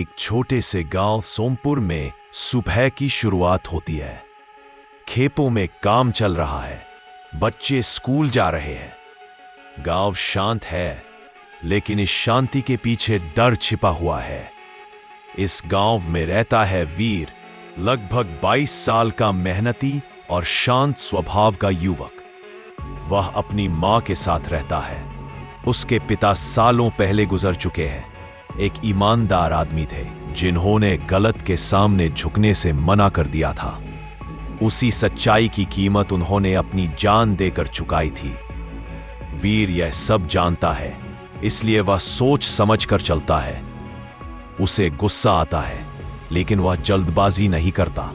एक छोटे से गांव सोमपुर में सुबह की शुरुआत होती है। खेतों में काम चल रहा है, बच्चे स्कूल जा रहे हैं। गांव शांत है, लेकिन इस शांति के पीछे डर छिपा हुआ है। इस गांव में रहता है वीर, लगभग 22 साल का मेहनती और शांत स्वभाव का युवक। वह अपनी मां के साथ रहता है। उसके पिता सालों पहले गुजर चुके हैं। एक ईमानदार आदमी थे, जिन्होंने गलत के सामने झुकने से मना कर दिया था। उसी सच्चाई की कीमत उन्होंने अपनी जान देकर चुकाई थी। वीर यह सब जानता है, इसलिए वह सोच समझ कर चलता है। उसे गुस्सा आता है, लेकिन वह जल्दबाजी नहीं करता।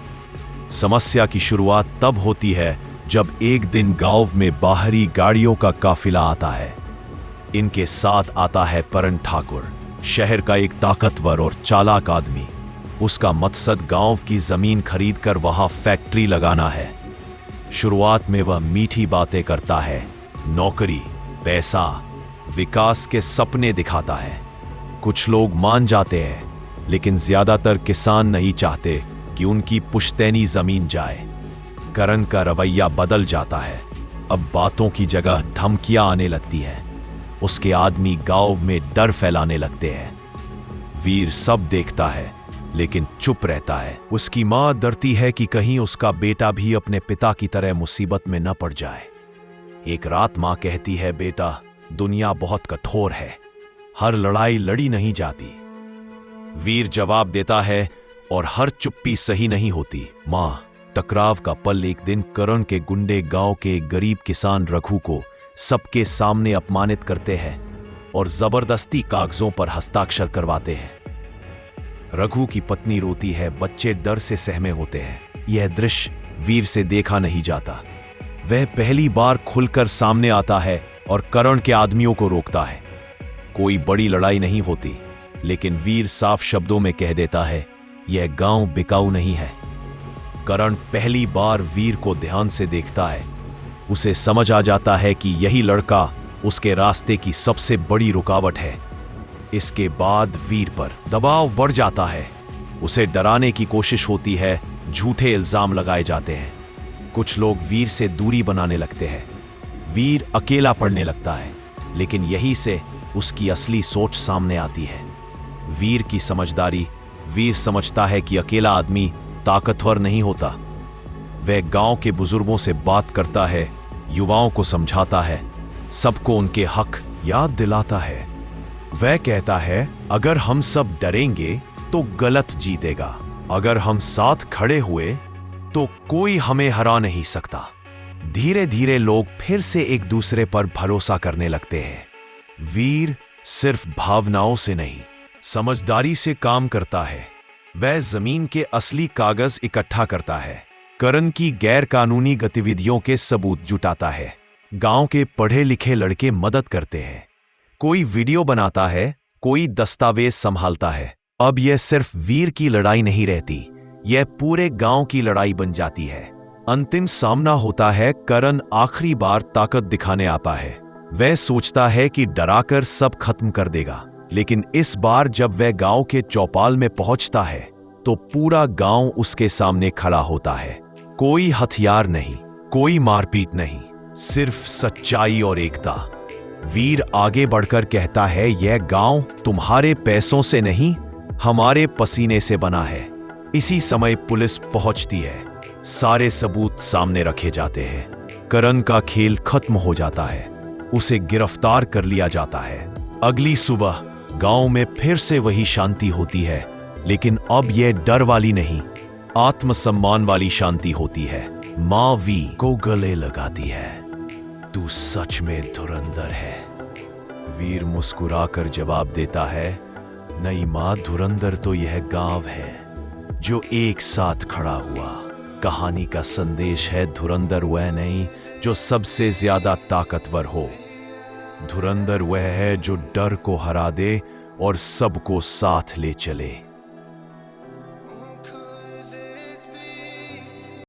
समस्या की शुरुआत तब होती है जब एक दिन गांव में बाहरी गाड़ियों का काफिला आता है। इनके साथ आता है परन ठाकुर, शहर का एक ताकतवर और चालाक आदमी। उसका मकसद गांव की जमीन खरीदकर वहां फैक्ट्री लगाना है। शुरुआत में वह मीठी बातें करता है, नौकरी, पैसा, विकास के सपने दिखाता है। कुछ लोग मान जाते हैं, लेकिन ज्यादातर किसान नहीं चाहते कि उनकी पुश्तैनी जमीन जाए। करण का रवैया बदल जाता है। अब बातों की जगह धमकियां आने लगती हैं। उसके आदमी गांव में डर फैलाने लगते हैं। वीर सब देखता है, लेकिन चुप रहता है। उसकी मां डरती है कि कहीं उसका बेटा भी अपने पिता की तरह मुसीबत में न पड़ जाए। एक रात मां कहती है, बेटा, दुनिया बहुत कठोर है, हर लड़ाई लड़ी नहीं जाती। वीर जवाब देता है, और हर चुप्पी सही नहीं होती। मां, टकराव का पल एक दिन करण के गुंडे गांव के एक गरीब किसान रघु को सबके सामने अपमानित करते हैं और जबरदस्ती कागजों पर हस्ताक्षर करवाते हैं। रघु की पत्नी रोती है, बच्चे डर से सहमे होते हैं। यह दृश्य वीर से देखा नहीं जाता। वह पहली बार खुलकर सामने आता है और करण के आदमियों को रोकता है। कोई बड़ी लड़ाई नहीं होती, लेकिन वीर साफ शब्दों में कह देता है, यह गांव बिकाऊ नहीं है। करण पहली बार वीर को ध्यान से देखता है। उसे समझ आ जाता है कि यही लड़का उसके रास्ते की सबसे बड़ी रुकावट है। इसके बाद वीर पर दबाव बढ़ जाता है। उसे डराने की कोशिश होती है, झूठे इल्जाम लगाए जाते हैं। कुछ लोग वीर से दूरी बनाने लगते हैं। वीर अकेला पड़ने लगता है, लेकिन यही से उसकी असली सोच सामने आती है। वीर की समझदारी। वीर समझता है कि अकेला आदमी ताकतवर नहीं होता। वह गांव के बुजुर्गों से बात करता है, युवाओं को समझाता है, सबको उनके हक याद दिलाता है। वह कहता है, अगर हम सब डरेंगे तो गलत जीतेगा। अगर हम साथ खड़े हुए तो कोई हमें हरा नहीं सकता। धीरे धीरे लोग फिर से एक दूसरे पर भरोसा करने लगते हैं। वीर सिर्फ भावनाओं से नहीं, समझदारी से काम करता है। वह जमीन के असली कागज इकट्ठा करता है, करण की गैर कानूनी गतिविधियों के सबूत जुटाता है। गांव के पढ़े लिखे लड़के मदद करते हैं। कोई वीडियो बनाता है, कोई दस्तावेज संभालता है। अब यह सिर्फ वीर की लड़ाई नहीं रहती, यह पूरे गांव की लड़ाई बन जाती है। अंतिम सामना होता है। करण आखिरी बार ताकत दिखाने आता है। वह सोचता है कि डराकर सब खत्म कर देगा, लेकिन इस बार जब वह गांव के चौपाल में पहुंचता है, तो पूरा गांव उसके सामने खड़ा होता है। कोई हथियार नहीं, कोई मारपीट नहीं, सिर्फ सच्चाई और एकता। वीर आगे बढ़कर कहता है, यह गांव तुम्हारे पैसों से नहीं, हमारे पसीने से बना है। इसी समय पुलिस पहुंचती है। सारे सबूत सामने रखे जाते हैं। करण का खेल खत्म हो जाता है। उसे गिरफ्तार कर लिया जाता है। अगली सुबह गांव में फिर से वही शांति होती है, लेकिन अब यह डर वाली नहीं, आत्मसम्मान वाली शांति होती है। मां वी को गले लगाती है, तू सच में धुरंधर है। वीर मुस्कुराकर जवाब देता है, नहीं मां, धुरंधर तो यह गांव है जो एक साथ खड़ा हुआ। कहानी का संदेश है, धुरंधर वह नहीं जो सबसे ज्यादा ताकतवर हो। धुरंधर वह है जो डर को हरा दे और सबको साथ ले चले।